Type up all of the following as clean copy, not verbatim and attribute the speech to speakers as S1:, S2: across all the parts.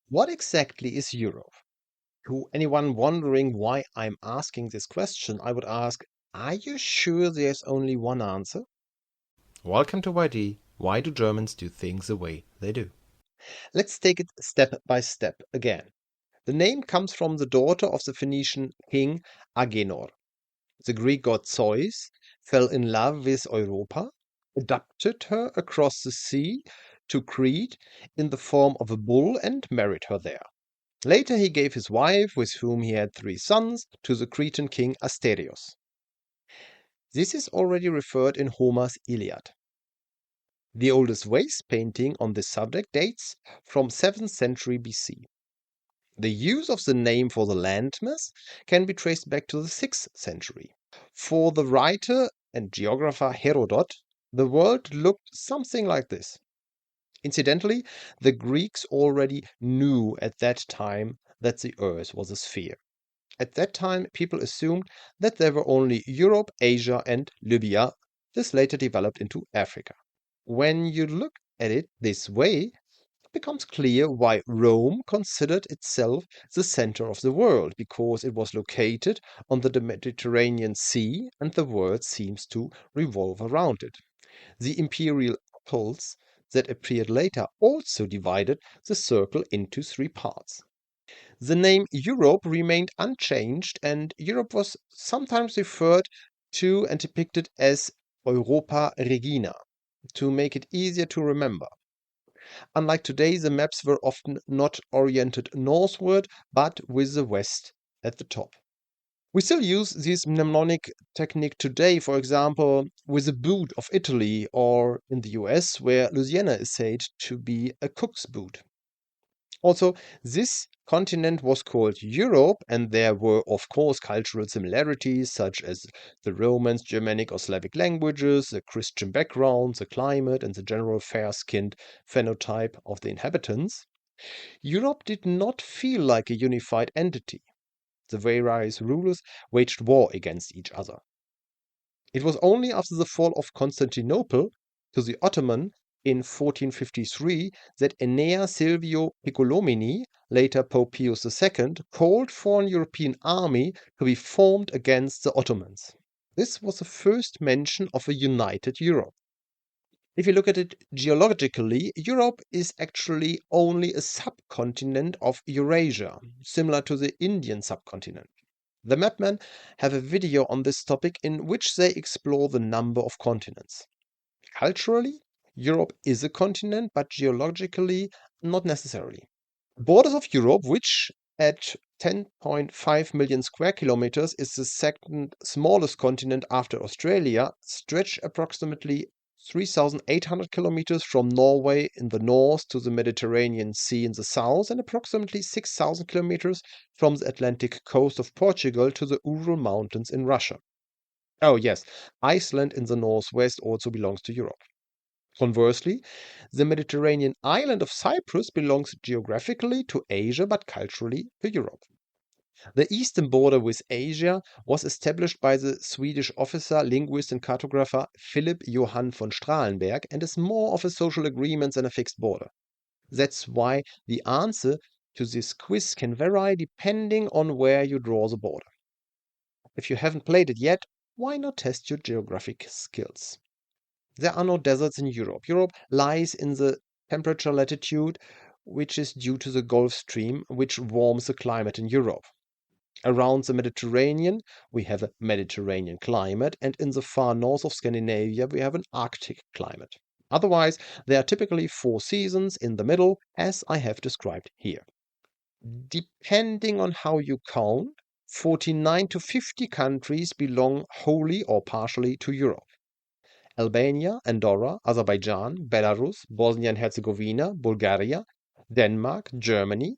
S1: What exactly is Europe? To anyone wondering why I'm asking this question, I would ask, are you sure there's only one answer?
S2: Welcome to YD. Why do Germans do things the way they do?
S1: Let's take it step by step again. The name comes from the daughter of the Phoenician king Agenor. The Greek god Zeus fell in love with Europa, adopted her across the sea to Crete in the form of a bull, and married her there. Later, he gave his wife, with whom he had 3 sons, to the Cretan king Asterios. This is already referred in Homer's Iliad. The oldest vase painting on this subject dates from 7th century BC. The use of the name for the landmass can be traced back to the 6th century. For the writer and geographer Herodot, the world looked something like this. Incidentally, the Greeks already knew at that time that the Earth was a sphere. At that time, people assumed that there were only Europe, Asia, and Libya. This later developed into Africa. When you look at it this way, it becomes clear why Rome considered itself the center of the world, because it was located on the Mediterranean Sea and the world seems to revolve around it. The imperial pulse that appeared later also divided the circle into 3 parts. The name Europe remained unchanged, and Europe was sometimes referred to and depicted as Europa Regina to make it easier to remember. Unlike today, the maps were often not oriented northward, but with the west at the top. We still use this mnemonic technique today, for example, with the boot of Italy, or in the US, where Louisiana is said to be a cook's boot. Also, this continent was called Europe, and there were, of course, cultural similarities such as the Romance, Germanic, or Slavic languages, the Christian background, the climate, and the general fair skinned phenotype of the inhabitants. Europe did not feel like a unified entity. The various rulers waged war against each other. It was only after the fall of Constantinople to the Ottoman in 1453 that Enea Silvio Piccolomini, later Pope Pius II, called for an European army to be formed against the Ottomans. This was the first mention of a united Europe. If you look at it geologically, Europe is actually only a subcontinent of Eurasia, similar to the Indian subcontinent. The Mapmen have a video on this topic in which they explore the number of continents. Culturally, Europe is a continent, but geologically, not necessarily. Borders of Europe, which at 10.5 million square kilometers is the second smallest continent after Australia, stretch approximately 3,800 kilometers from Norway in the north to the Mediterranean Sea in the south, and approximately 6,000 kilometers from the Atlantic coast of Portugal to the Ural Mountains in Russia. Oh, yes, Iceland in the northwest also belongs to Europe. Conversely, the Mediterranean island of Cyprus belongs geographically to Asia but culturally to Europe. The eastern border with Asia was established by the Swedish officer, linguist, and cartographer Philip Johann von Strahlenberg and is more of a social agreement than a fixed border. That's why the answer to this quiz can vary depending on where you draw the border. If you haven't played it yet, why not test your geographic skills? There are no deserts in Europe. Europe lies in the temperature latitude, which is due to the Gulf Stream, which warms the climate in Europe. Around the Mediterranean, we have a Mediterranean climate, and in the far north of Scandinavia, we have an Arctic climate. Otherwise, there are typically 4 seasons in the middle, as I have described here. Depending on how you count, 49 to 50 countries belong wholly or partially to Europe. Albania, Andorra, Azerbaijan, Belarus, Bosnia and Herzegovina, Bulgaria, Denmark, Germany,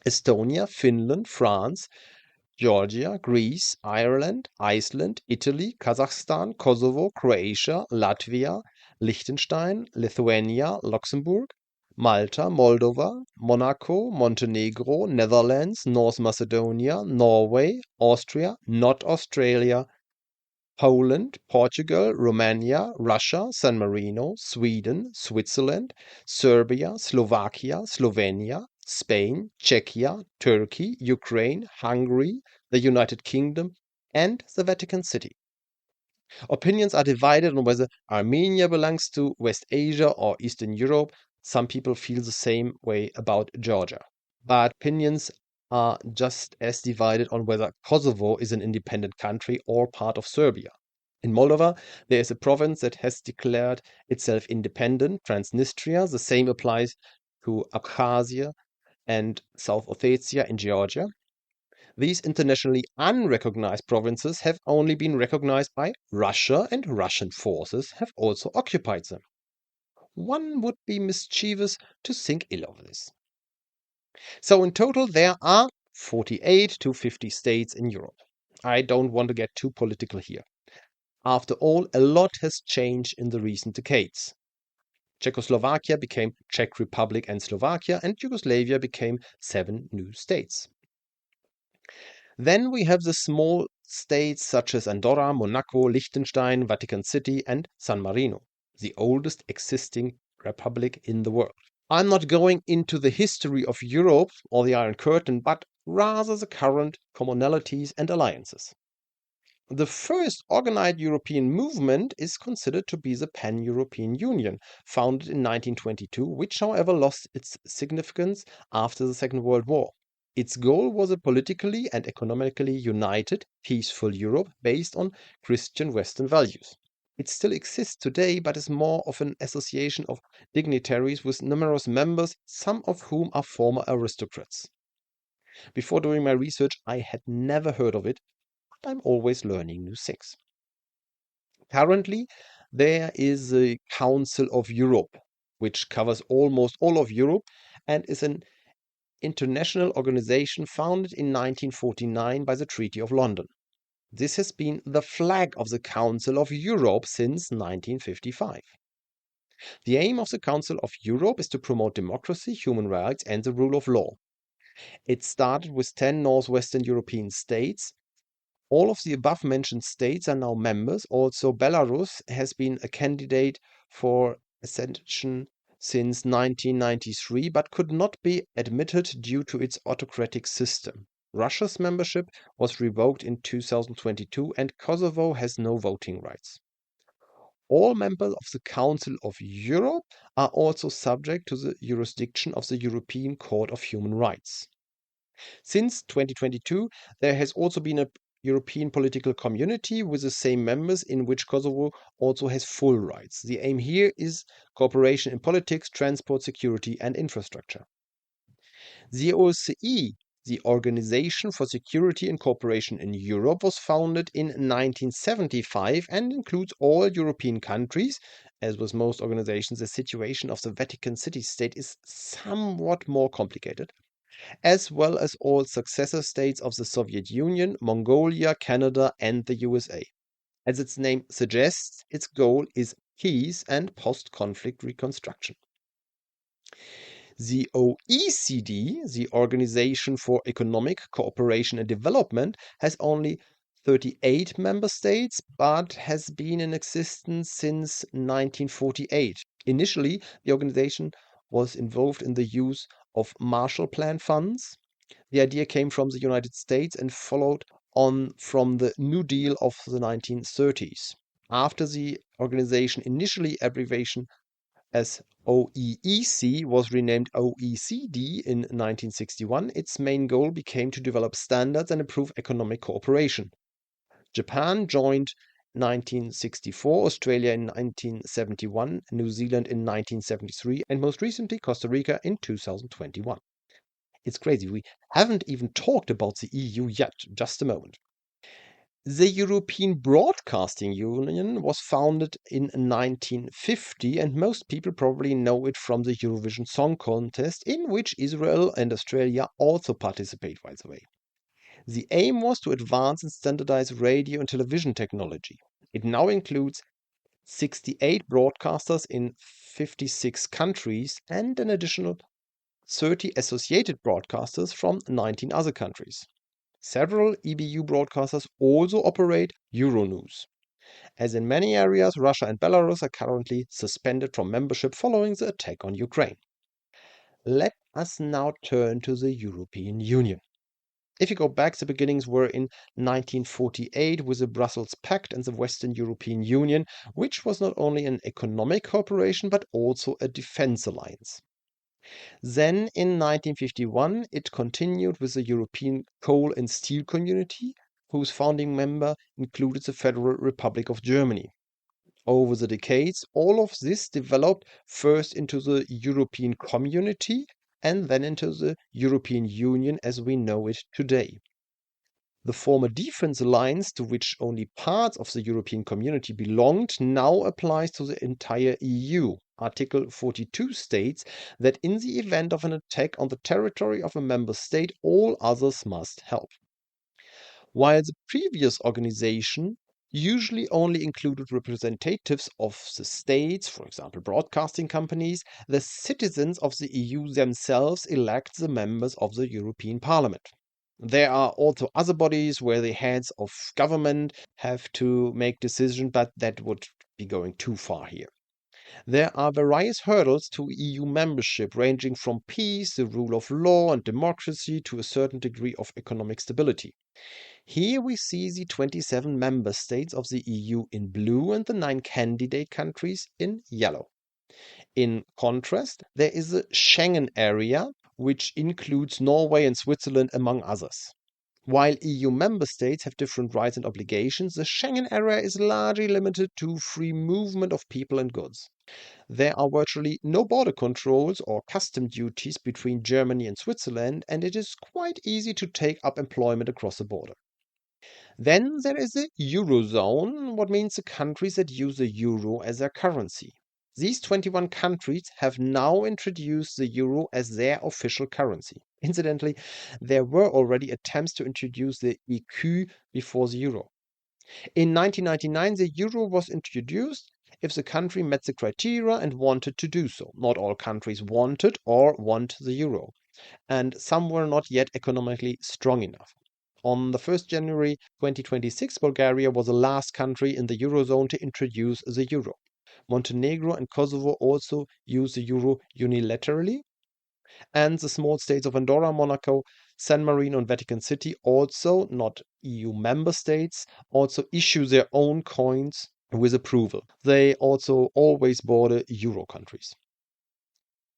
S1: Estonia, Finland, France, Georgia, Greece, Ireland, Iceland, Italy, Kazakhstan, Kosovo, Croatia, Latvia, Liechtenstein, Lithuania, Luxembourg, Malta, Moldova, Monaco, Montenegro, Netherlands, North Macedonia, Norway, Austria, not Australia, Poland, Portugal, Romania, Russia, San Marino, Sweden, Switzerland, Serbia, Slovakia, Slovenia, Spain, Czechia, Turkey, Ukraine, Hungary, the United Kingdom, and the Vatican City. Opinions are divided on whether Armenia belongs to West Asia or Eastern Europe. Some people feel the same way about Georgia. But opinions are just as divided on whether Kosovo is an independent country or part of Serbia. In Moldova, there is a province that has declared itself independent, Transnistria. The same applies to Abkhazia and South Ossetia in Georgia. These internationally unrecognized provinces have only been recognized by Russia, and Russian forces have also occupied them. One would be mischievous to think ill of this. So in total, there are 48 to 50 states in Europe. I don't want to get too political here. After all, a lot has changed in the recent decades. Czechoslovakia became Czech Republic and Slovakia, and Yugoslavia became 7 new states. Then we have the small states such as Andorra, Monaco, Liechtenstein, Vatican City, and San Marino, the oldest existing republic in the world. I'm not going into the history of Europe or the Iron Curtain, but rather the current commonalities and alliances. The first organized European movement is considered to be the Pan-European Union, founded in 1922, which however lost its significance after the Second World War. Its goal was a politically and economically united, peaceful Europe based on Christian Western values. It still exists today, but is more of an association of dignitaries with numerous members, some of whom are former aristocrats. Before doing my research, I had never heard of it, but I'm always learning new things. Currently, there is the Council of Europe, which covers almost all of Europe and is an international organization founded in 1949 by the Treaty of London. This has been the flag of the Council of Europe since 1955. The aim of the Council of Europe is to promote democracy, human rights, and the rule of law. It started with 10 northwestern European states. All of the above-mentioned states are now members. Also, Belarus has been a candidate for accession since 1993, but could not be admitted due to its autocratic system. Russia's membership was revoked in 2022, and Kosovo has no voting rights. All members of the Council of Europe are also subject to the jurisdiction of the European Court of Human Rights. Since 2022, there has also been a European political community with the same members in which Kosovo also has full rights. The aim here is cooperation in politics, transport, security, and infrastructure. The OSCE, the Organization for Security and Cooperation in Europe, was founded in 1975 and includes all European countries. As with most organizations, the situation of the Vatican City state is somewhat more complicated, as well as all successor states of the Soviet Union, Mongolia, Canada, and the USA. As its name suggests, its goal is peace and post-conflict reconstruction. The OECD, the Organization for Economic Cooperation and Development, has only 38 member states, but has been in existence since 1948. Initially, the organization was involved in the use of Marshall Plan funds. The idea came from the United States and followed on from the New Deal of the 1930s. After the organization, initially abbreviation as OEEC, was renamed OECD in 1961, its main goal became to develop standards and improve economic cooperation. Japan joined 1964, Australia in 1971, New Zealand in 1973, and most recently Costa Rica in 2021. It's crazy, we haven't even talked about the EU yet. Just a moment. The European Broadcasting Union was founded in 1950, and most people probably know it from the Eurovision Song Contest, in which Israel and Australia also participate, by the way. The aim was to advance and standardize radio and television technology. It now includes 68 broadcasters in 56 countries and an additional 30 associated broadcasters from 19 other countries. Several EBU broadcasters also operate Euronews. As in many areas, Russia and Belarus are currently suspended from membership following the attack on Ukraine. let us now turn to the European Union. If you go back, the beginnings were in 1948 with the Brussels Pact and the Western European Union, which was not only an economic cooperation but also a defense alliance. Then in 1951 it continued with the European Coal and Steel Community, whose founding member included the Federal Republic of Germany. Over the decades, all of this developed first into the European Community and then into the European Union as we know it today. The former defense alliance, to which only parts of the European Community belonged, now applies to the entire EU. Article 42 states that in the event of an attack on the territory of a member state, all others must help. While the previous organization usually only included representatives of the states, for example, broadcasting companies, the citizens of the EU themselves elect the members of the European Parliament. There are also other bodies where the heads of government have to make decisions, but that would be going too far here. There are various hurdles to EU membership, ranging from peace, the rule of law, and democracy to a certain degree of economic stability. Here we see the 27 member states of the EU in blue and the 9 candidate countries in yellow. In contrast, there is the Schengen area, which includes Norway and Switzerland among others. While EU member states have different rights and obligations, the Schengen area is largely limited to free movement of people and goods. There are virtually no border controls or custom duties between Germany and Switzerland, and it is quite easy to take up employment across the border. Then there is the Eurozone, what means the countries that use the euro as their currency. These 21 countries have now introduced the euro as their official currency. Incidentally, there were already attempts to introduce the EQ before the euro. In 1999, the euro was introduced if the country met the criteria and wanted to do so. Not all countries wanted or want the euro, and some were not yet economically strong enough. On the 1st January 2026, Bulgaria was the last country in the Eurozone to introduce the euro. Montenegro and Kosovo also use the euro unilaterally, and the small states of Andorra, Monaco, San Marino, and Vatican City, also not EU member states, also issue their own coins with approval. They also always border euro countries.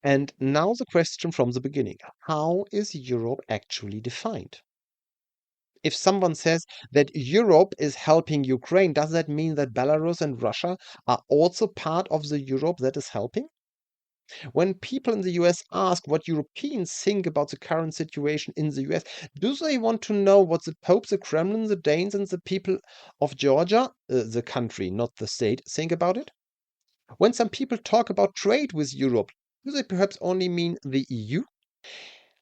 S1: And now the question from the beginning: how is Europe actually defined? If someone says that Europe is helping Ukraine, does that mean that Belarus and Russia are also part of the Europe that is helping? When people in the US ask what Europeans think about the current situation in the US, do they want to know what the Pope, the Kremlin, the Danes, and the people of Georgia, the country, not the state, think about it? When some people talk about trade with Europe, do they perhaps only mean the EU?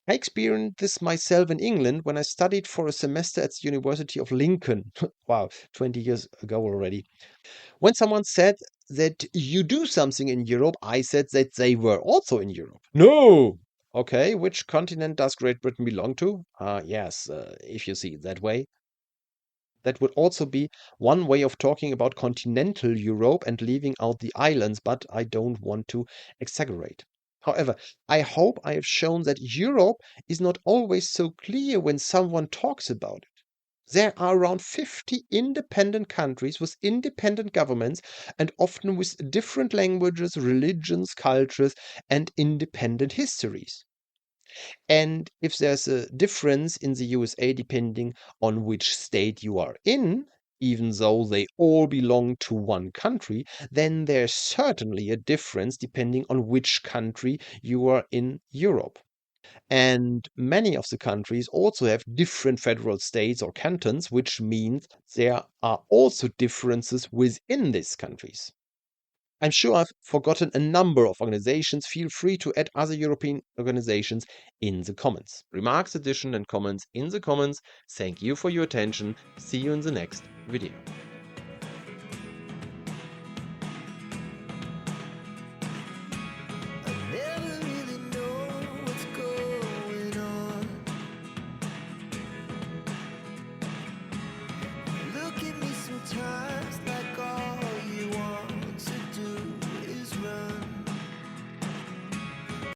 S1: I experienced this myself in England when I studied for a semester at the University of Lincoln. Wow, 20 years ago already. When someone said that you do something in Europe, I said that they were also in Europe. No! Okay, which continent does Great Britain belong to? Yes, if you see it that way. That would also be one way of talking about continental Europe and leaving out the islands, but I don't want to exaggerate. However, I hope I have shown that Europe is not always so clear when someone talks about it. There are around 50 independent countries with independent governments and often with different languages, religions, cultures, and independent histories. And if there's a difference in the USA depending on which state you are in, even though they all belong to one country, then there's certainly a difference depending on which country you are in Europe. And many of the countries also have different federal states or cantons, which means there are also differences within these countries. I'm sure I've forgotten a number of organizations. Feel free to add other European organizations in the comments. Remarks, additions, and comments in the comments. Thank you for your attention. See you in the next video.